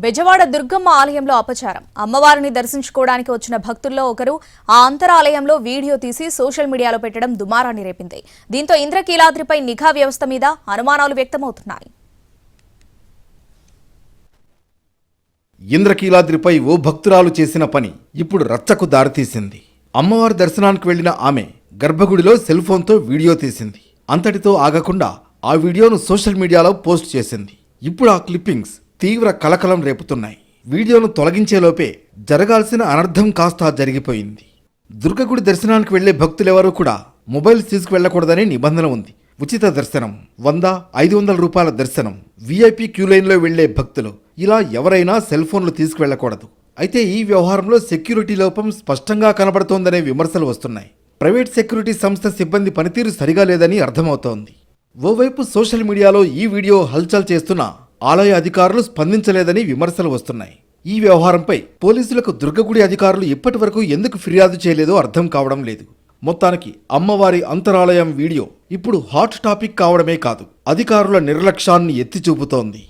బెజవాడ దుర్గమ్మ ఆలయంలో అపచారం. అమ్మవారిని దర్శించుకోవడానికి వచ్చిన భక్తుల్లో ఒకరు ఆ అంతరాలయంలో వీడియో తీసి సోషల్ మీడియాలో పెట్టడం దుమారాన్ని రేపింది. దీంతో ఇంద్రకీలాద్రిపై నిఘా వ్యవస్థ మీద అనుమానాలు వ్యక్తమవుతున్నాయి. ఇంద్రకీలాద్రిపై ఓ భక్తురాలు చేసిన పని ఇప్పుడు రచ్చకు దారితీసింది. అమ్మవారి దర్శనానికి వెళ్లిన ఆమె గర్భగుడిలో సెల్ ఫోన్తో వీడియో తీసింది. అంతటితో ఆగకుండా ఆ వీడియోను సోషల్ మీడియాలో పోస్ట్ చేసింది. ఇప్పుడు ఆ క్లిప్పింగ్స్ తీవ్ర కలకలం రేపుతున్నాయి. వీడియోను తొలగించేలోపే జరగాల్సిన అనర్థం కాస్త జరిగిపోయింది. దుర్గగుడి దర్శనానికి వెళ్లే భక్తులెవరూ కూడా మొబైల్స్ తీసుకువెళ్లకూడదనే నిబంధన ఉంది. ఉచిత దర్శనం, 100-500 రూపాయల దర్శనం, VIP క్యూలైన్లో వెళ్లే భక్తులు ఇలా ఎవరైనా సెల్ ఫోన్లు తీసుకువెళ్లకూడదు. అయితే ఈ వ్యవహారంలో సెక్యూరిటీ లోపం స్పష్టంగా కనబడుతోందనే విమర్శలు వస్తున్నాయి. ప్రైవేట్ సెక్యూరిటీ సంస్థ సిబ్బంది పనితీరు సరిగా లేదని అర్థమవుతోంది. ఓవైపు సోషల్ మీడియాలో ఈ వీడియో హల్చల్ చేస్తున్న ఆలయ అధికారులు స్పందించలేదని విమర్శలు వస్తున్నాయి. ఈ వ్యవహారంపై పోలీసులకు దుర్గగుడి అధికారులు ఇప్పటి వరకు ఎందుకు ఫిర్యాదు చేయలేదో అర్థం కావడం లేదు. మొత్తానికి అమ్మవారి అంతరాలయం వీడియో ఇప్పుడు హాట్ టాపిక్ కావడమే కాదు, అధికారుల నిర్లక్ష్యాన్ని ఎత్తి చూపుతోంది.